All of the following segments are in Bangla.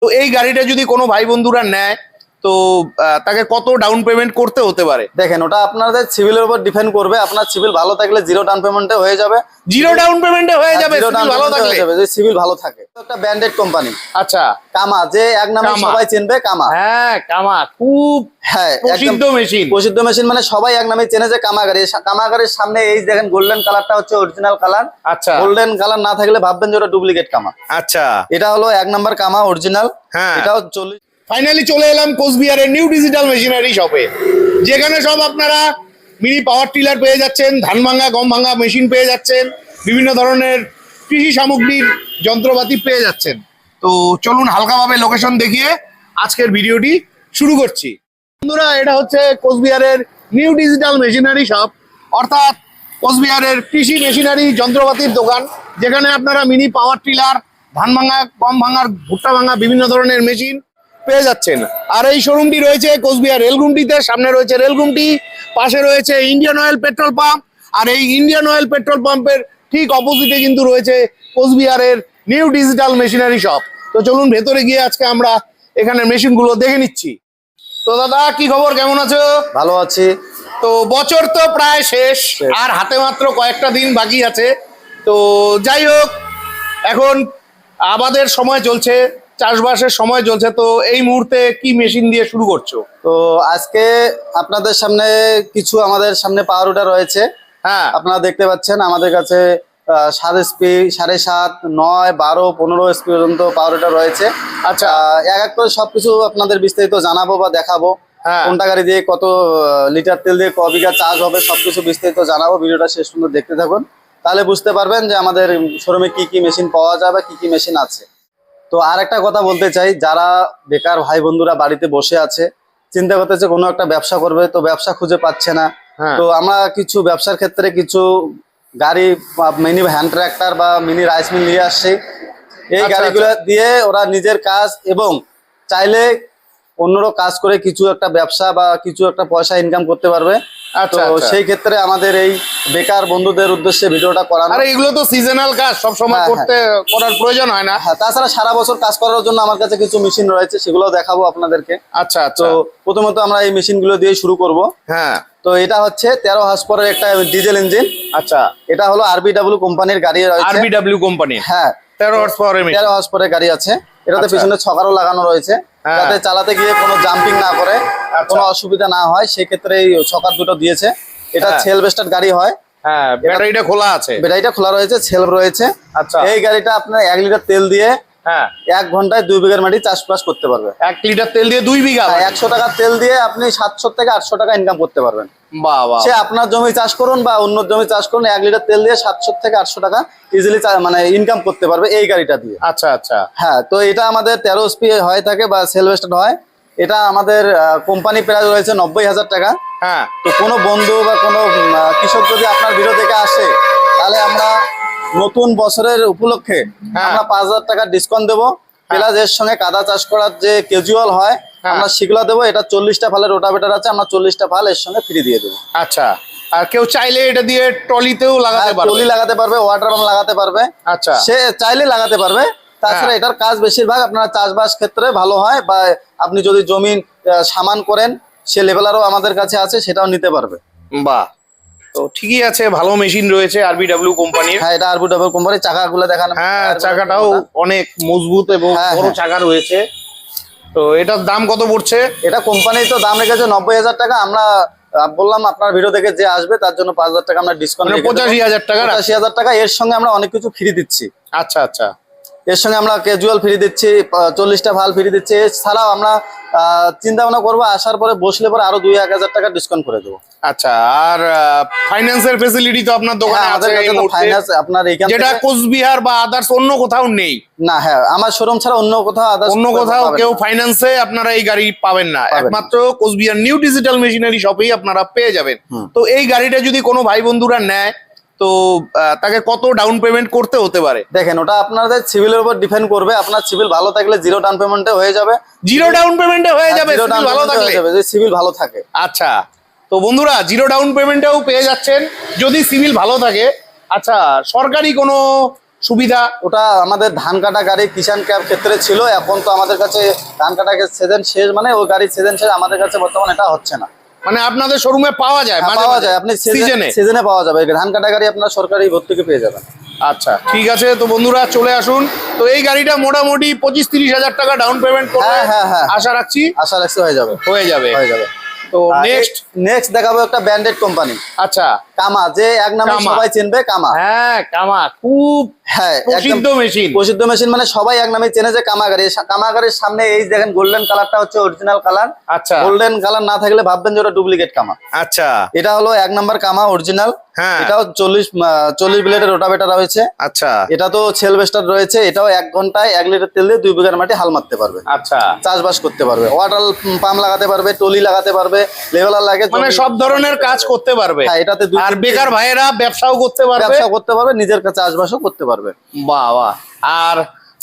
তো এই গাড়িটা যদি কোনো ভাই বন্ধুরা নেয় তো তাকে কত ডাউন পেমেন্ট করতে হতে পারে? দেখেন, ওটা আপনাদের সিভিলের উপর ডিপেন্ড করবে। আপনার সিভিল ভালো থাকলে জিরো ডাউন পেমেন্টে হয়ে যাবে। জিরো ডাউন পেমেন্টে হয়ে যাবে ভালো থাকলে? যে সিভিল ভালো থাকে। একটা ব্র্যান্ডেড কোম্পানি। আচ্ছা, কামা, যে এক নামে সবাই চিনবে, কামা। হ্যাঁ, কামা খুব প্রসিদ্ধ মেশিন। প্রসিদ্ধ মেশিন মানে সবাই এক নামে চেনে যে কামা গাড়ি। কামা গাড়ির সামনে এই দেখেন গোল্ডেন কালারটা হচ্ছে অরিজিনাল কালার। আচ্ছা, গোল্ডেন কালার না থাকলে ভাববেন যে ওটা ডুপ্লিকেট কামা। আচ্ছা, এটা হলো এক নাম্বার কামা অরিজিনাল। হ্যাঁ, এটাও 40। ফাইনালি চলে এলাম কোচবিহারের নিউ ডিজিটাল মেশিনারি শপে, যেখানে সব আপনারা মিনি পাওয়ার টিলার পেয়ে যাচ্ছেন, ধান ভাঙা গম ভাঙা মেশিন পেয়ে যাচ্ছেন, বিভিন্ন ধরনের কৃষি সামগ্রীর যন্ত্রপাতি পেয়ে যাচ্ছেন। তো চলুন হালকাভাবে লোকেশন দেখিয়ে আজকের ভিডিওটি শুরু করছি। বন্ধুরা, এটা হচ্ছে কোচবিহারের নিউ ডিজিটাল মেশিনারি শপ, অর্থাৎ কোচবিহারের কৃষি মেশিনারি যন্ত্রপাতির দোকান, যেখানে আপনারা মিনি পাওয়ার টিলার, ধান ভাঙা গম ভাঙার ভুট্টা ভাঙা বিভিন্ন ধরনের মেশিন পেয়ে যাচ্ছেন। আর এই শোরুমটি রয়েছে কোচবিহার রেলগুমটিতে। সামনে রয়েছে রেলগুমটি, পাশে রয়েছে ইন্ডিয়ান অয়েল পেট্রোল পাম্প, আর এই ইন্ডিয়ান অয়েল পেট্রোল পাম্পের ঠিক অপোজিটে কিন্তু রয়েছে কোচবিহারের নিউ ডিজিটাল মেশিনারি শপ। তো চলুন ভেতরে গিয়ে আজকে আমরা এখানে মেশিনগুলো দেখে নিচ্ছি। তো দাদা, কি খবর, কেমন আছো? ভালো আছি। তো বছর তো প্রায় শেষ, আর হাতে মাত্র কয়েকটা দিন বাকি আছে। তো যাই হোক, এখন আবাদের সময় চলছে, চাষবাসের সময় চলছে। তো এই মুহূর্তে কি মেশিন দিয়ে শুরু করছো? তো আজকে আপনাদের সামনে কিছু আমাদের সামনে পাওয়ার উডার রয়েছে। হ্যাঁ, আপনারা দেখতে পাচ্ছেন আমাদের কাছে 7 এসপি, 7.5, 9, 12, 15 এসপি পর্যন্ত পাওয়ার উডার রয়েছে। আচ্ছা, এক এক করে সবকিছু আপনাদের বিস্তারিত জানাবো বা দেখাবো। হ্যাঁ, কোনটা গাড়ি দিয়ে কত লিটার তেল দিয়ে ক বিঘা চার্জ হবে সবকিছু বিস্তারিত জানাবো। ভিডিওটা শেষ পর্যন্ত দেখতে থাকুন, তাহলে বুঝতে পারবেন যে আমাদের শোরুমে কি কি মেশিন পাওয়া যাবে, কি কি মেশিন আছে। তো আর একটা কথা বলতে চাই, যারা বেকার ভাই বন্ধুরা বাড়িতে বসে আছে, চিন্তা করতেছে কোনো একটা ব্যবসা করবে, তো ব্যবসা খুঁজে পাচ্ছে না। তো আমরা কিছু ব্যবসার ক্ষেত্রে কিছু গাড়ি, মিনি হ্যান্ড ট্র্যাক্টর বা মিনি রাইস মিল নিয়ে আসছি। এই গাড়িগুলো দিয়ে ওরা নিজের কাজ এবং চাইলে অন্যরও কাজ করে কিছু একটা ব্যবসা বা কিছু একটা পয়সা ইনকাম করতে পারবে। তো সেই ক্ষেত্রে আমাদের এই বেকার বন্ধুদের উদ্দেশ্যে ভিডিওটা করানো। আর এগুলো তো সিজনাল কাজ, সব সময় করার প্রয়োজন হয় না। হ্যাঁ, তাছাড়া সারা বছর কাজ করার জন্য আমার কাছে কিছু মেশিন রয়েছে, সেগুলো দেখাবো আপনাদেরকে। আচ্ছা, তো প্রথমত আমরা এই মেশিনগুলো দিয়ে শুরু করব। হ্যাঁ, তো এটা হচ্ছে 13 হর্স পাওয়ারের একটা ডিজেল ইঞ্জিন। আচ্ছা, এটা হলো আরবিডব্লিউ কোম্পানির গাড়ি রয়েছে। আরবিডব্লিউ কোম্পানি, হ্যাঁ, 13 হর্স পাওয়ারের 13 হর্স পাওয়ারের গাড়ি আছে। এটাতে পিছনে ছকারও লাগানো রয়েছে, যাতে চালাতে গিয়ে কোনো জাম্পিং না করে, কোনো অসুবিধা না হয়, সেই ক্ষেত্রে এই ছকার দুটো দিয়েছে। এটা সেলফ স্টার্ট গাড়ি হয়। হ্যাঁ, ব্যাটারিটা খোলা আছে। ব্যাটারিটা খোলা রয়েছে, সেলফ রয়েছে। আচ্ছা, এই গাড়িটা আপনার 1 লিটার তেল দিয়ে 1 ঘন্টায় 2 বিঘার মাটি চাষবাস করতে পারবে। 1 লিটার তেল দিয়ে 2 বিঘা? 100 টাকা তেল দিয়ে আপনি 700 থেকে 800 টাকা ইনকাম করতে পারবেন। সে আপনার জমি চাষ করুন বা অন্য জমি চাষ করুন, 1 লিটার তেল দিয়ে 700 থেকে 800 টাকা ইজিলি মানে ইনকাম করতে পারবে এই গাড়িটা দিয়ে। আচ্ছা, আচ্ছা, হ্যাঁ। তো এটা আমাদের 13 এসপি হয়ে থাকে বা সেলফ স্টার্ট হয়। এটা আমাদের কোম্পানি প্রাইস রয়েছে 90,000 টাকা। হ্যাঁ। তো কোনো বন্ধু বা কোনো কৃষক যদি আপনার ভিডিও দেখে আসে, তাহলে আমরা নতুন বছরের উপলক্ষে আমরা 5,000 টাকা ডিসকাউন্ট দেবো। প্লাস এর সঙ্গে কাদা চাষ করার যে ক্যাজুয়াল হয় আমরা সেগুলো দেবো। এটা 40টা ফালের রোটাভেটার আছে, আমরা 40টা ফাল এর সঙ্গে ফ্রি দিয়ে দেবো। আচ্ছা, আর কেউ চাইলে এটা দিয়ে ট্রলিতেও লাগাতে পারবে? ট্রলি লাগাতে পারবে, ওয়াটার পাম্প লাগাতে পারবে। আচ্ছা, সে চাইলে লাগাতে পারবে। তাছাড়া এটার কাজ বেশিরভাগ আপনার চাষবাস ক্ষেত্রে ভালো হয়, বা আপনি যদি জমি সামান করেন সে লেভেলারও আমাদের কাছে আছে, সেটাও নিতে পারবে। বাহ, তো ঠিকই আছে, ভালো মেশিন রয়েছে আরবিডব্লিউ কোম্পানির। হ্যাঁ, এটা আরবিডব্লিউ কোম্পানির। চাকাগুলো দেখান। হ্যাঁ, চাকাটাও অনেক মজবুত এবং বড় চাকা রয়েছে। তো এটার দাম কত পড়ছে? এটা কোম্পানি তো দাম রেখেছে 90,000 টাকা। আমরা বললাম আপনার ভিডিও দেখে যে আসবে তার জন্য 5,000 টাকা আমরা ডিসকাউন্ট, 85,000 টাকা। 85,000 টাকা। এর সঙ্গে আমরা অনেক কিছু ফ্রি দিচ্ছি। আচ্ছা, আচ্ছা, এর সঙ্গে আমরা ক্যাজুয়াল ফ্রি দিচ্ছি, 40টা ভাল ফ্রি দিচ্ছি। এছাড়াও আমরা চিন্তা ভাবনা করবো আসার পরে বসলে পরে আরো 2-1,000 টাকা ডিসকাউন্ট করে দেবো। আচ্ছা, আর ফাইন্যান্সের ফেসিলিটি তো আপনার দোকানে আছে? ফাইন্যান্স আপনার এইখানে, যেটা কোচবিহার বা আদার্স অন্য কোথাও নেই না। হ্যাঁ, আমার শোরুম ছাড়া অন্য কোথাও কেউ ফাইন্যান্সে আপনারা এই গাড়ি পাবেন না, একমাত্র কোচবিহার নিউ ডিজিটাল মেশিনারি শপেই আপনারা পেয়ে যাবেন। তো এই গাড়িটা যদি কোনো ভাই বন্ধুরা নেয় তো তাকে কত ডাউন পেমেন্ট করতে হতে পারে? দেখেন, ওটা আপনাদের সিভিলের উপর ডিপেন্ড করবে। আপনার সিভিল ভালো থাকলে জিরো ডাউন পেমেন্টে হয়ে যাবে। জিরো ডাউন পেমেন্টে হয়ে যাবে ভালো থাকলে? যদি সিভিল ভালো থাকে। আচ্ছা, তো বন্ধুরা জিরো ডাউন পেমেন্টেও পেয়ে যাচ্ছেন যদি সিভিল ভালো থাকে। আচ্ছা, সরকারি কোনো সুবিধা? ওটা আমাদের ধান কাটা গাড়ি কিষান ক্যাব ক্ষেত্রে ছিল, এখন তো আমাদের কাছে ধান কাটা সিজন শেষ, মানে ওই গাড়ির সিজন শেষ, আমাদের কাছে বর্তমানে এটা হচ্ছে না। মানে আপনাদের শোরুমে পাওয়া যায়? হ্যাঁ, পাওয়া যায়, আপনি সিজনে সিজনে পাওয়া যাবে। ধান কাটা গাড়ি আপনার সরকারি ভর্তুকি পেয়ে যাবেন। আচ্ছা, ঠিক আছে। তো বন্ধুরা চলে আসুন। তো এই গাড়িটা মোটামুটি 25-30 হাজার টাকা ডাউন পেমেন্ট করবে, হ্যাঁ, আশা রাখছি আশা রাখছি হয়ে যাবে। হয়ে যাবে। তো নেক্সট দেখাবো একটা ব্র্যান্ডেড কোম্পানি। আচ্ছা, কামা, যে এক নামে কামা। সবাই চিনবে, কামা। হ্যাঁ, কামা খুব হ্যাঁ, প্রসিদ্ধ মেশিন। প্রসিদ্ধ মেশিন, মানে সবাই এক নামে চেনে যে কামা গাড়ি। কামা গাড়ির সামনে এই দেখেন গোল্ডেন কালারটা হচ্ছে অরিজিনাল কালার। আচ্ছা, গোল্ডেন কালার না থাকলে ভাববেন যে ওটা ডুপ্লিকেট কামা। আচ্ছা, এটা হলো এক নাম্বার কামা অরিজিনাল। হ্যাঁ, এটাও 40 ব্লেডের রোটাভেটার রয়েছে। আচ্ছা, এটা তো সেলভেস্টার রয়েছে। এটাও 1 ঘন্টায় 1 লিটার তেল দিয়ে 2 বিঘার মাটি হাল মারতে পারবে। আচ্ছা, চাষবাস করতে পারবে, ওয়াটার পাম্প লাগাতে পারবে, টলি লাগাতে পারবে, লেভেলার লাগে, মানে সব ধরনের কাজ করতে পারবে। হ্যাঁ, এটাতে আর বেকার ভাইয়েরা ব্যবসাও করতে পারবে, ব্যবসা করতে পারবে, নিজের কাছে চাষবাসও করতে পারবে। বাহ বাহ। আর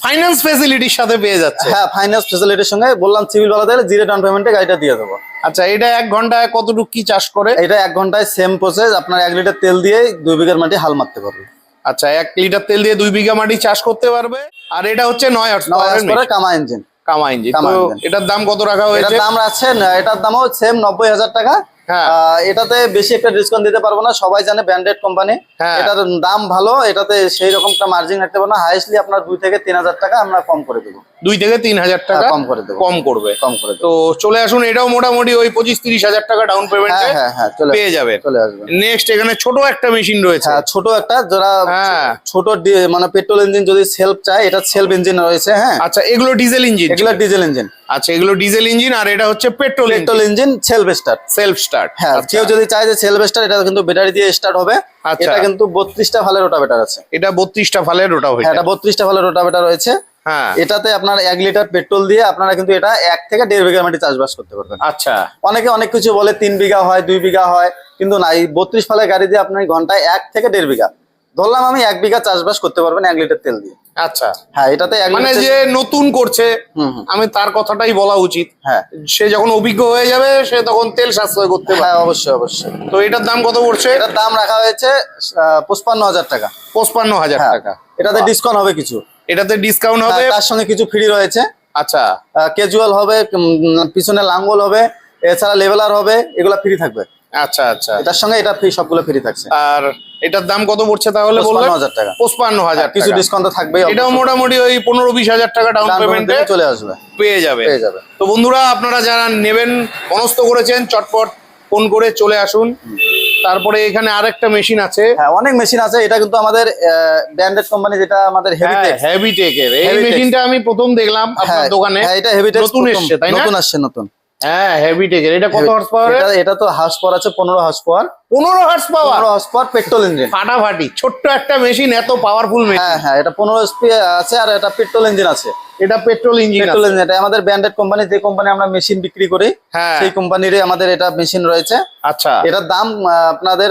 ফাইন্যান্স ফেসিলিটির সাথে পেয়ে যাচ্ছে? হ্যাঁ, ফাইন্যান্স ফেসিলিটির সঙ্গে বললাম, সিভিল ভালো থাকলে 0 ডাউন পেমেন্টে গাড়িটা দিয়ে দেবো। আচ্ছা, এটা 1 ঘন্টায় কতটুকু কি চাষ করে? এটা 1 ঘন্টায় সেম প্রসেস, আপনার 1 লিটার তেল দিয়ে 2 বিঘার মাটি হাল মারতে পারবে। আচ্ছা, 1 লিটার তেল দিয়ে 2 বিঘা মাটি চাষ করতে পারবে। আর এটা হচ্ছে 9 হর্স পাওয়ারের কামা ইঞ্জিন। কামা ইঞ্জিন। কামা তো ইঞ্জিন। এটার দাম কত রাখা এটার হয়েছে? দাম আছে, এটার দামও সেম 90,000 টাকা। হ্যাঁ, এটাতে বেশি একটা ডিসকাউন্ট দিতে পারবো না, সবাই জানে ব্র্যান্ডেড কোম্পানি। হ্যাঁ। এটার দাম ভালো, এটাতে সেই রকম একটা মার্জিন রাখতে পারবো না। হাইস্টলি আপনার 2 থেকে 3,000 টাকা আমরা কম করে দেবো। 2 থেকে 3,000 টাকা কম করে দেবো। কম করবে। কম করে দেবো। তো চলে আসুন, এটাও মোটামুটি ওই 25-30 হাজার টাকা ডাউন পেমেন্টে হ্যাঁ, পেয়ে যাবে। চলে আসবে। নেক্সট এখানে ছোট একটা মেশিন রয়েছে। হ্যাঁ, ছোট একটা, যারা হ্যাঁ। ছোট মানে পেট্রোল ইঞ্জিন যদি সেলফ চায়, এটা সেলফ ইঞ্জিন রয়েছে। হ্যাঁ, আচ্ছা, এগুলো ডিজেল ইঞ্জিন? এগুলো ডিজেল ইঞ্জিন। আচ্ছা, এগুলো ডিজেল ইঞ্জিন, আর এটা হচ্ছে petrol engine self start. Self start. হ্যাঁ, কেউ যদি চায় যে সেলফ স্টার্ট, এটা কিন্তু ব্যাটারি দিয়ে স্টার্ট হবে। আচ্ছা। এটা কিন্তু 32টা ফালের রোটাভেটার আছে। এটা 32টা ফালের রোটাভেটার। হ্যাঁ, এটা 32টা ফালের রোটাভেটার রয়েছে। হ্যাঁ, এটাতে আপনার 1 লিটার পেট্রোল দিয়ে আপনারা কিন্তু এটা 1 থেকে 1.5 বিঘা মাটি চাষবাস করতে পারবেন। আচ্ছা, অনেকে অনেক কিছু বলে 3 বিঘা হয়, 2 বিঘা হয়, কিন্তু না, এই 32 ফালের গাড়ি দিয়ে আপনি ঘন্টায় 1 থেকে 1.5 বিঘা, ধরলাম আমি 1 বিঘা চাষবাস করতে পারবেন 1 লিটার তেল দিয়ে। আচ্ছা। হ্যাঁ, এটাতে 1 মানে লিটার যে নতুন করছে, হুম। আমি তার কথাটাই বলা উচিত। হ্যাঁ, সে যখন অভিজ্ঞ হয়ে যাবে, সে তখন তেল সাশ্রয় করতে পারবে। হ্যাঁ, অবশ্যই। তো এটার দাম কত পড়ছে? এটার দাম রাখা হয়েছে 55,000 টাকা। 55,000 হ্যাঁ, টাকা। এটাতে ডিসকাউন্ট হবে কিছু। এটাতে ডিসকাউন্ট হবে? তার সঙ্গে কিছু ফ্রি রয়েছে। আচ্ছা, ক্যাজুয়াল হবে, পিছনে লাঙ্গল হবে, এছাড়া লেভেলার হবে, এগুলো ফ্রি থাকবে। আচ্ছা, আচ্ছা। এটার সঙ্গে এটা ফ্রি, সবগুলো ফ্রি থাকছে। আর এটার দাম কত পড়ছে তাহলে? 55,000 টাকা। 55,000 কিছু ডিসকাউন্ট তো থাকবেই। এটাও মোটামুটি ওই 15-20 হাজার টাকা ডাউন পেমেন্টে চলে আসবে, পেয়ে যাবে। তো বন্ধুরা, আপনারা যারা নেবেন, মনস্থ করেছেন, চটপট ফোন করে চলে আসুন। তারপরে এখানে আরেকটা মেশিন আছে। হ্যাঁ, অনেক মেশিন আছে। এটা কিন্তু আমাদের ব্র্যান্ডেড কোম্পানি, যেটা আমাদের হেভিটেক। হেভিটেকের এই Heavitech। মেশিনটা আমি প্রথম দেখলাম আপনার দোকানে। হ্যাঁ, এটা হেভিটেক নতুন এসছে, তাই না? নতুন আসছে, নতুন। হ্যাঁ, হেভিটেকের। এটা কত হর্স পাওয়ারের? এটা তো হার্স পাওয়ার আছে 15 হার্স পাওয়ার। 15 হর্স পাওয়ার? 15 হার্স পাওয়ার পেট্রোল ইঞ্জিন। ফাটাফাটি ছোট্ট একটা মেশিন, এত পাওয়ারফুল মেশিন। হ্যাঁ, এটা 15 এসপি আছে, আর এটা পেট্রোল ইঞ্জিন আছে। এটা পেট্রোল ইঞ্জিন? Petrol engine. এটা আমাদের ব্র্যান্ডেড কোম্পানি, যে কোম্পানি আমরা মেশিন বিক্রি করি, হ্যাঁ, সেই কোম্পানিরই আমাদের এটা মেশিন রয়েছে। আচ্ছা। এটার দাম আপনাদের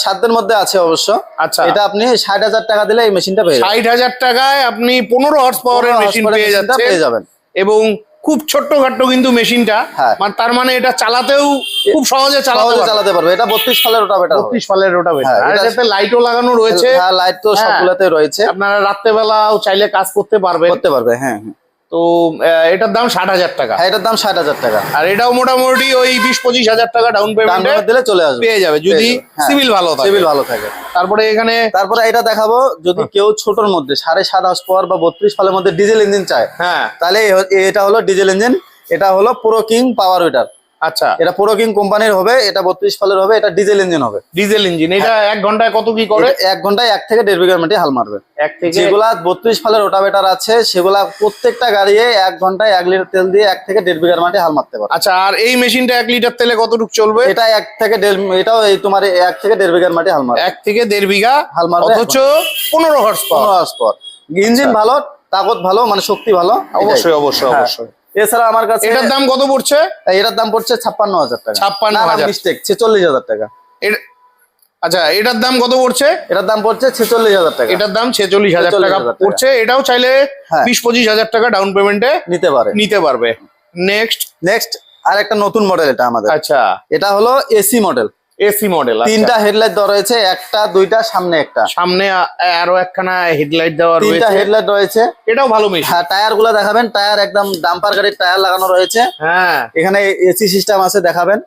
সাধ্যের মধ্যে আছে অবশ্য। আচ্ছা, এটা আপনি 60,000 টাকা দিলে এই মেশিনটা পেয়ে যাবেন। 60,000 টাকায় আপনি 15 হর্স পাওয়ারের মেশিন পেয়ে যাবেন। এবং খুব ছোট্টখাট্ট কিন্তু মেশিনটা। হ্যাঁ। তার মানে এটা চালাতেও খুব সহজে চালাতে পারবে। এটা 32 ফালের রোটাভেটার। 32 ফালের রোটাভেটার। হ্যাঁ, আর এটাতে লাইটও লাগানো রয়েছে। হ্যাঁ, লাইট তো সবগুলোতে রয়েছে। আপনারা রাত্রেবেলাও চাইলে কাজ করতে পারবে। হ্যাঁ। তো এটার দাম 60,000 টাকা। হ্যাঁ, এটার দাম 60,000 টাকা। আর এটাও মোটামুটি ওই 20-25 হাজার টাকা ডাউন পেমেন্ট দিলে চলে আসবে, পেয়ে যাবে, যদি সিভিল ভালো থাকে। তারপরে এটা দেখাবো, যদি কেউ ছোটর মধ্যে 7.5 হর্স পাওয়ার বা 32 ফালের মধ্যে ডিজেল ইঞ্জিন চায়, হ্যাঁ, তাহলে এটা হলো ডিজেল ইঞ্জিন। এটা হলো প্রো কিং পাওয়ার উইটার। আচ্ছা, এটা প্রো কিং কোম্পানির হবে। এটা 32 ফালের হবে। এটা ডিজেল ইঞ্জিন হবে। Diesel engine. এটা 1 ঘন্টায় কত কি করে? 1 ঘন্টায় 1 থেকে 1.5 বিঘা মাটি হাল মারবে। 1 থেকে যেগুলা 32 ফালের রোটাভেটার আছে, সেগুলা প্রত্যেকটা গাড়িয়ে 1 ঘন্টায় 1 লিটার তেল দিয়ে 1 থেকে 1.5 বিঘার মাটি হাল মারতে পারবে। আচ্ছা, আর এই মেশিনটা 1 লিটার তেলে কতটুকু চলবে? এটা 1 থেকে 1.5, এটাও এই তোমার 1 থেকে 1.5 বিঘার মাটি হাল মারবে। 1 থেকে 1.5 বিঘা হাল মারবে, অথচ 15 হর্স 15 হর্স পাওয়ার। ইঞ্জিন ভালো, তাকত ভালো, মানে শক্তি ভালো। অবশ্যই। এছাড়া আমার কাছে এটার দাম কত পড়ছে? এটার দাম পড়ছে 56,000 টাকা। 56,000 মিস্টেক, 46,000 টাকা। আচ্ছা, এটার দাম কত পড়ছে? এটার দাম পড়ছে 46,000 টাকা। এটার দাম 46,000 টাকা পড়ছে। এটাও চাইলে 20-25 হাজার টাকা ডাউন পেমেন্টে নিতে পারবে। নেক্সট আর একটা নতুন মডেল এটা আমাদের। আচ্ছা, এটা হলো এসি মডেল। এসি মডেল, তিনটা হেডলাইট দেওয়া রয়েছে, একটা দুইটা সামনে একটা, সামনে আরো একখানা হেডলাইট দেওয়া রয়েছে, তিনটা হেডলাইট রয়েছে। এটাও ভালো মেশিন। হ্যাঁ, টায়ার গুলা দেখাবেন, টায়ার একদম ডাম্পার গাড়ির টায়ার লাগানো রয়েছে। হ্যাঁ এখানে এসি সিস্টেম আছে দেখাবেন,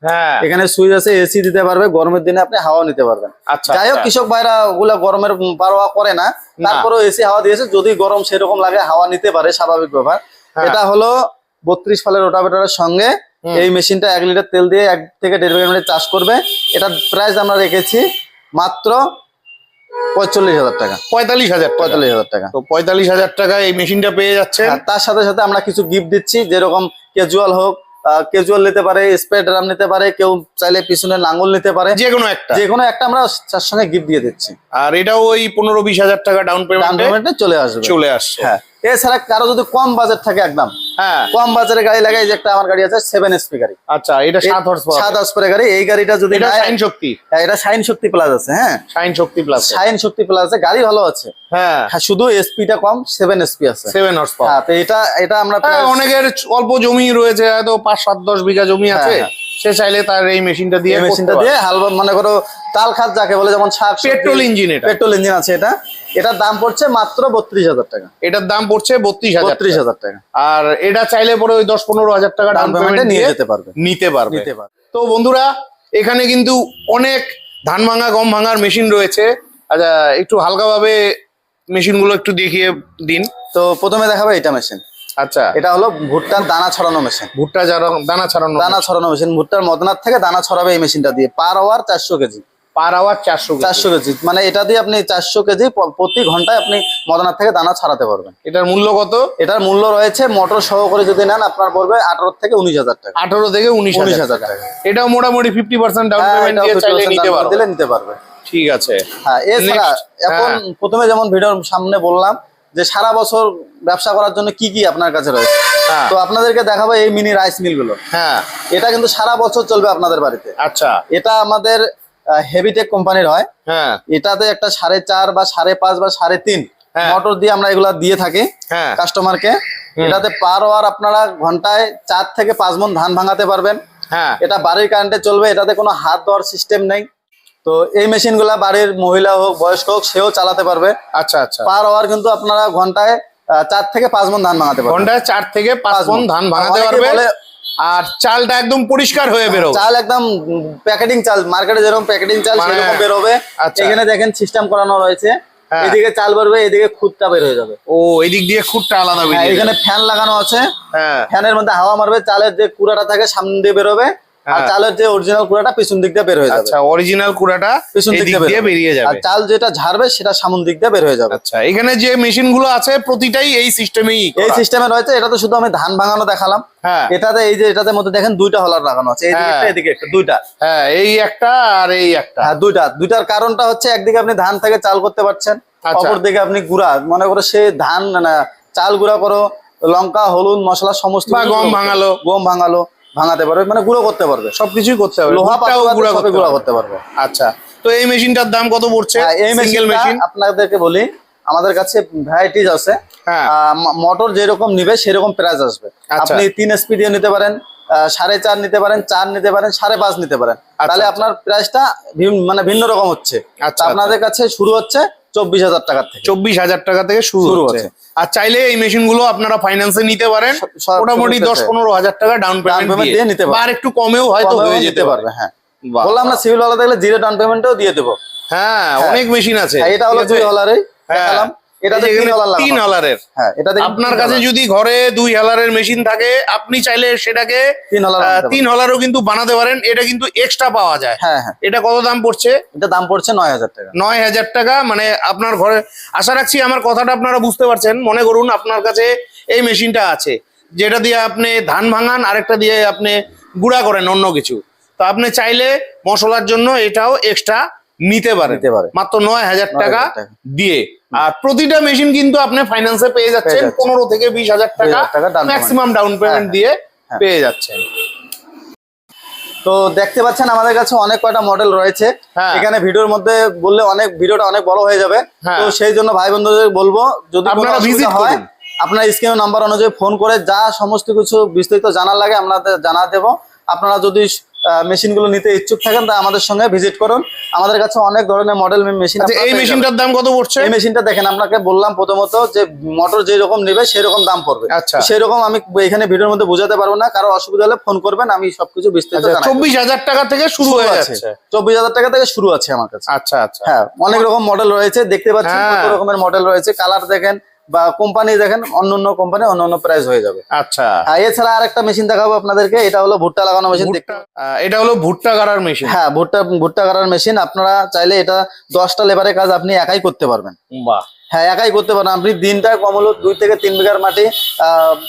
হ্যাঁ এখানে সুইচ আছে, এসি দিতে পারবে, গরমের দিনে আপনি হাওয়া নিতে পারবেন। আচ্ছা, যাই হোক, আচ্ছা। কৃষক ভাইরা ওগুলা গরমের পারোয়া করে না, তারপরেও এসি হাওয়া দিয়েছে, যদি গরম সেরকম লাগে হাওয়া নিতে পারে, স্বাভাবিক ব্যাপার। হ্যাঁ। এটা হলো 32 ফালের রোটাভেটরের সঙ্গে এই মেশিনটা 1 লিটার তেল দিয়ে 1 থেকে 1.5 মিনিট চার্জ করবে। এটার প্রাইস আমরা রেখেছি মাত্র 45,000 টাকা। 45,000 টাকা। 45,000 টাকা। তো 45,000 টাকায় এই মেশিনটা পেয়ে যাচ্ছে। আর তার সাথে সাথে আমরা কিছু গিফট দিচ্ছি, যেরকম ক্যাজুয়াল হোক, ক্যাজুয়াল নিতে পারে, স্প্রে ড্রাম নিতে পারে, কেউ চাইলে পিছনে লাঙ্গল নিতে পারে, যে কোনো একটা, যে কোনো একটা আমরা তার সঙ্গে গিফট দিয়ে দিচ্ছি। আর এটাও ওই 15-20,000 টাকা ডাউন ডাউন পেমেন্টে পেমেন্টে চলে আসবে। চলে আসছে। হ্যাঁ, এছাড়া কারো যদি কম বাজেট থাকে, একদম হ্যাঁ কম বাজারে গাড়ি লাগাই, যে একটা আমার গাড়ি আছে 7 এসপি গাড়ি। আচ্ছা, এটা 7 হর্স পাওয়ার। 7 হর্স গাড়ি। এই গাড়িটা যদি এটা নেয়- শাইন শক্তি, হ্যাঁ, এটা শাইন শক্তি প্লাস আছে। হ্যাঁ, শাইন শক্তি প্লাস। শাইন শক্তি প্লাস আছে, গাড়ি ভালো আছে। হ্যাঁ হ্যাঁ, শুধু এসপিটা কম, 7 এসপি আছে। 7 হর্স পাওয়ার। হ্যাঁ, তো এটা আমরা হ্যাঁ, অনেকের অল্প জমি রয়েছে, হয়তো 5-7-10 বিঘা জমি আছে, হ্যাঁ। সে চাইলে তার এই মেশিনটা দিয়ে এই মেশিনটা দিয়ে হালবা, মনে করো তাল খাত যাকে বলে, যেমন শাক, পেট্রোল ইঞ্জিন, এটা পেট্রোল ইঞ্জিন আছে। এটার দাম পড়ছে মাত্র 32,000 টাকা। এটার দাম পড়ছে 32,000 টাকা। 32,000 টাকা। আর এটা চাইলে পরে ওই 10-15,000 টাকা ডাউন পেমেন্টে নিয়ে যেতে পারবে। নিতে পারবে। নিতে পারবে। তো বন্ধুরা, এখানে কিন্তু অনেক ধান ভাঙা গম ভাঙার মেশিন রয়েছে। আচ্ছা, একটু হালকাভাবে মেশিনগুলো একটু দেখিয়ে দিন। তো প্রথমে দেখাবো এটা মেশিন। আচ্ছা, এটা হলো ভুট্টার দানা ছড়ানো মেশিন। ভুট্টা দানা ছাড়ানো, দানা ছড়ানো মেশিন, ভুট্টার মদনার থেকে দানা ছড়াবে এই মেশিনটা দিয়ে। Per hour 400 KG. Per hour 400 400 KG, মানে এটা দিয়ে আপনি 400 কেজি প্রতি ঘন্টায় আপনি মদনার থেকে দানা ছাড়াতে পারবেন। এটার মূল্য কত? এটার মূল্য রয়েছে, মোটর সহকারে যদি নেন আপনার পড়বে 18 থেকে 19,000 টাকা। 18 থেকে 19,000 19,000 টাকা। টাকা। এটাও মোটামুটি 50% ডাউন হ্যাঁ, পেমেন্ট এটাও দিয়ে 50% চাইলে নিতে দাম পারবে। দিলে নিতে পারবে। ঠিক আছে। হ্যাঁ, এছাড়া Next, এখন হ্যাঁ। প্রথমে যেমন ভিডিওর সামনে বললাম যে সারা বছর ব্যবসা করার জন্য কি কি আপনার কাছে রয়েছে, হ্যাঁ। তো আপনাদেরকে দেখাবো এই মিনি রাইস মিল গুলো। হ্যাঁ, এটা কিন্তু সারা বছর চলবে আপনাদের বাড়িতে। আচ্ছা, এটা আমাদের হেভিটেক কোম্পানির হয়। হ্যাঁ এটাতে একটা 4.5 বা 5.5 বা 3.5 হ্যাঁ। মোটর দিয়ে আমরা এগুলা দিয়ে থাকি হ্যাঁ কাস্টমারকে। এটাতে পার আওয়ার আপনারা ঘন্টায় 4 থেকে 5 মণ ধান ভাঙাতে পারবেন। হ্যাঁ এটা বাড়ির কারেন্টে চলবে, এটাতে কোনো হাত দেওয়ার সিস্টেম নেই। তো এই মেশিন গুলা বাড়ির মহিলা হোক বয়স্ক হোক সেও চালাতে পারবে। আচ্ছা আচ্ছা, পার আওয়ার কিন্তু আপনারা ঘন্টায় 4 থেকে 5 মণ ধান ভাঙাতে পারবেন। ঘন্টায় 4 থেকে 5 মণ ধান ভাঙাতে অনেকে পারবে। বলে- আর চালটা একদম পরিষ্কার হয়ে বেরোবে। চাল একদম প্যাকেটিং চাল, মার্কেটে যেরকম প্যাকেটিং চাল মানে- সেরকম বেরোবে। আচ্ছা। এখানে দেখেন সিস্টেম করানো রয়েছে, হ্যাঁ। এদিকে চাল বেরোবে, এদিকে খুদটা বের হয়ে যাবে। ও, এদিক দিয়ে খুঁটটা আলাদা হ্যাঁ, বেরিয়ে এখানে যাবে। ফ্যান লাগানো আছে, হ্যাঁ ফ্যানের মধ্যে হাওয়া মারবে, চালের যে কুড়াটা থাকে সামনে দিয়ে বেরোবে, আর হ্যাঁ। চালের যে অরিজিনাল কুড়াটা পিছন দিক দিয়ে বের হয়ে যাবে। আচ্ছা, অরিজিনাল কুড়াটা পিছন দিক এদিক দিয়ে দিয়ে বেরিয়ে আর যাবে। চাল যেটা ঝাড়বে সেটা সামন দিক দিয়ে বের হয়ে যাবে। আচ্ছা, এখানে যে মেশিন গুলো আছে প্রতিটাই এই সিস্টেমেই এই সিস্টেমে রয়েছে। এটা তো শুধু আমি ধান ভাঙানো দেখালাম। হ্যাঁ এটাতে এই যে এটাতে মধ্যে দেখেন 2টা হলার লাগানো আছে, এইদিকে হ্যাঁ। একটা এদিকে একটা, 2টা। হ্যাঁ, এই একটা আর এই একটা। হ্যাঁ, 2টার কারণটা হচ্ছে একদিকে আপনি ধান থেকে চাল করতে পারছেন, আচ্ছা। অপর দিকে আপনি গুঁড়া, মনে করো সে ধান না চাল গুঁড়া করো, লঙ্কা হলুদ মশলা সমস্ত বা কিছু গম গুঁড়ো ভাঙালো। গম ভাঙালো, ভাঙাতে পারবে, মানে গুঁড়ো করতে পারবে। সবকিছুই করতে হবে, লোহা ভুট্টাও পাতা গুঁড়া সবই গুঁড়া করতে করতে পারবে। হবে। আচ্ছা, তো এই মেশিনটার দাম কত পড়ছে? হ্যাঁ, এই সিঙ্গেল মেশিনটা মেশিন। আপনাদেরকে বলি, আমাদের কাছে ভ্যারাইটিজ আছে। হ্যাঁ মোটর যেরকম নিবে সেরকম প্রাইস আসবে। আচ্ছা। আপনি 3 এসপি দিয়ে নিতে পারেন, 4.5 নিতে পারেন, 4 নিতে পারেন, 5.5 নিতে পারেন। তাহলে আচ্ছা। আপনার প্রাইসটা মানে ভিন্ন রকম হচ্ছে। আচ্ছা, তা আপনাদের কাছে শুরু হচ্ছে 24,000 টাকার থেকে। 24,000 টাকা থেকে শুরু শুরু হচ্ছে। হচ্ছে। আর চাইলে এই মেশিন গুলো আপনারা ফাইন্যান্সে নিতে পারেন, সব মোটামুটি সুবিধা আছে। 10-15 হাজার টাকা ডাউন পেমেন্ট payment দিয়ে দিয়ে নিতে পারবেন। আর একটু কমেও হয়তো কমেও হয়ে নিতে যেতে পারবে। হ্যাঁ, বাহ, বললাম না বাহ। সিভিল ওয়ালা থাকলে 0 ডাউন পেমেন্টও দিয়ে দেবো। হ্যাঁ, অনেক মেশিন আছে। হ্যাঁ, এটা হলো ঠিক আছে? 2 হলারের হ্যাঁ, দেখালাম। এটাতে এই যে 3 এখানে হলার 3 লাগানো। হলারের। হ্যাঁ, এটা দেখুন আপনার 3 কাছে হলার। যদি ঘরে 2 হলারের মেশিন থাকে, আপনি চাইলে সেটাকে 3 হলার বানাতে 3 হলারও কিন্তু বানাতে পারেন। এটা কিন্তু এক্সট্রা পাওয়া যায়। হ্যাঁ হ্যাঁ, এটা কত দাম পড়ছে? এটা দাম পড়ছে 9,000 টাকা। 9,000 টাকা। মানে আপনার ঘরে, আশা রাখছি আমার কথাটা আপনারা বুঝতে পারছেন। মনে করুন আপনার কাছে এই মেশিনটা আছে, যেটা দিয়ে আপনি ধান ভাঙান, আরেকটা দিয়ে আপনি গুঁড়া করেন অন্য কিছু। তো আপনি চাইলে মশলার জন্য এটাও এক্সট্রা নিতে পারেন নিতে পারে। মাত্র 9,000 টাকা 9,000 টাকা দিয়ে। আর প্রতিটা মেশিন কিন্তু আপনি ফাইন্যান্সে পেয়ে যাচ্ছেন যাচ্ছেন। 15 থেকে 20,000 টাকা 20,000 টাকা down payment। Maximum down payment হ্যাঁ, দিয়ে হ্যাঁ। পেয়ে যাচ্ছেন। তো দেখতে পাচ্ছেন আমাদের কাছে অনেক কয়টা মডেল রয়েছে। হ্যাঁ। এখানে ভিডিওর মধ্যে বললে ভিডিওটা অনেক বড় হয়ে যাবে। হ্যাঁ। তো সেই জন্য ভাই বন্ধুদের বলবো, যদি কোনো আপনারা অসুবিধা visit হয় করুন। আপনার স্ক্রিন নাম্বার অনুযায়ী ফোন করে যা সমস্ত কিছু বিস্তারিত জানার লাগে আপনাদের জানা দেবো। আপনারা যদি মেশিনগুলো নিতে ইচ্ছুক থাকেন তা আমাদের সঙ্গে ভিজিট করুন। আমাদের কাছে অনেক ধরনের মডেল মেশিন। আচ্ছা, এই মেশিনটার দাম কত পড়ছে? এই মেশিনটা দেখেন, আপনাকে বললাম প্রথমত যে মোটর যেরকম নেবে সেই রকম দাম পড়বে। আচ্ছা। সেই রকম আমি এখানে ভিডিওর মধ্যে বোঝাতে পারবো না, কারো অসুবিধা হলে ফোন করবেন, আমি সবকিছু বিস্তারিত জানাই। 24,000 টাকা থেকে শুরু হয়ে আছে, যাচ্ছে। 24,000 টাকা থেকে শুরু আছে আমার কাছে। আচ্ছা আচ্ছা। হ্যাঁ, অনেক রকম মডেল রয়েছে, দেখতে পাচ্ছেন হ্যাঁ। কত রকমের মডেল রয়েছে। কালার দেখেন বা কোম্পানি দেখেন, অন্য কোম্পানি অন্য প্রাইস হয়ে যাবে। আচ্ছা, হ্যাঁ, এছাড়া আরেকটা মেশিন দেখাবো আপনাদেরকে। এটা হলো ভুট্টা লাগানো মেশিন। এটা হলো ভুট্টা গাড়ার মেশিন। হ্যাঁ, ভুট্টা গাড়ার মেশিন। আপনারা চাইলে এটা 10টা লেবারের কাজ আপনি একাই করতে পারবেন। বাহ। হ্যাঁ, একাই করতে পারবেন। আপনি দিনটা কম হলো 2 থেকে 3 বিঘার মাটি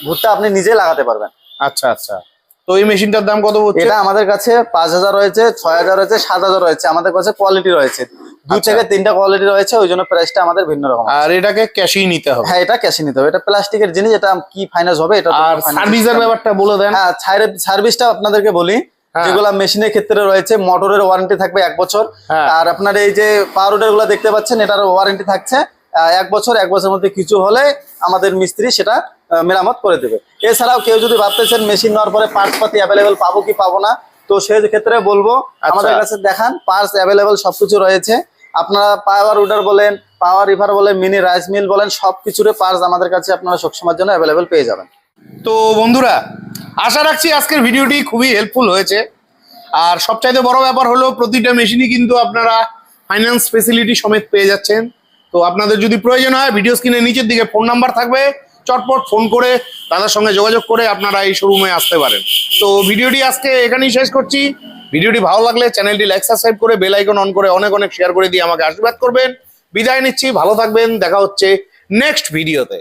ভুট্টা আপনি নিজে লাগাতে পারবেন। আচ্ছা আচ্ছা। তো এই মেশিনটার দাম কত পড়ছে? এটা আমাদের কাছে 5,000 রয়েছে, 6,000 রয়েছে, 7,000 রয়েছে। আমাদের কাছে কোয়ালিটি রয়েছে, 2 থেকে 3টা কোয়ালিটি রয়েছে, ওই জন্য প্রাইসটা আমাদের ভিন্ন রকম। আর এটাকে ক্যাশেই নিতে হবে? হ্যাঁ, এটা ক্যাশে নিতে হবে। এটা প্লাস্টিকের জিনিস, এটা কি ফাইন্যান্স হবে এটা। আর সার্ভিসের ব্যাপারটা বলে দেন। হ্যাঁ, সার্ভিসটা আপনাদেরকে বলি। যেগুলা মেশিনের ক্ষেত্রে রয়েছে, মোটরের ওয়ারেন্টি থাকবে 1 বছর। আর আপনার এই যে পাওয়ার উডার গুলো দেখতে পাচ্ছেন, এটার ওয়ারেন্টি থাকছে 1 বছর। 1 বছরের মধ্যে কিছু হলে আমাদের মিস্ত্রি সেটা মেরামত করে দেবে। এছাড়াও কেউ যদি ভাবতেছেন মেশিন নেওয়ার পরে পার্টস পাতি অ্যাভেলেবেল পাবো কি পাবো না, তো সেই ক্ষেত্রে বলবো আমাদের কাছে দেখান, পার্টস অ্যাভেলেবেল সবকিছু রয়েছে। আপনারা পাওয়ার উডার বলেন, পাওয়ার রিভার বলেন, মিনি রাইস মিল বলেন, সবকিছুর পার্টস আমাদের কাছে আপনারা সবসময়ের জন্য অ্যাভেলেবেল পেয়ে যাবেন। তো বন্ধুরা, আশা রাখছি আজকের ভিডিওটি খুবই হেল্পফুল হয়েছে। আর সবচাইতে বড় ব্যাপার হলো প্রতিটা মেশিনই কিন্তু আপনারা ফাইন্যান্স ফেসিলিটি সমেত পেয়ে যাচ্ছেন। তো আপনাদের যদি প্রয়োজন হয়, ভিডিও স্ক্রিনের নিচের দিকে ফোন নাম্বার থাকবে, চটপট ফোন করে দাদার সঙ্গে যোগাযোগ করে আপনারা এই শোরুমে আসতে পারেন। তো ভিডিওটি আজকে এখানেই শেষ করছি। ভিডিওটি ভালো লাগলে চ্যানেলটি লাইক সাবস্ক্রাইব করে বেল আইকন অন করে অনেক অনেক শেয়ার করে দিয়ে আমাকে আশীর্বাদ করবেন। বিদায় নিচ্ছি, ভালো থাকবেন, দেখা হচ্ছে নেক্সট ভিডিওতে।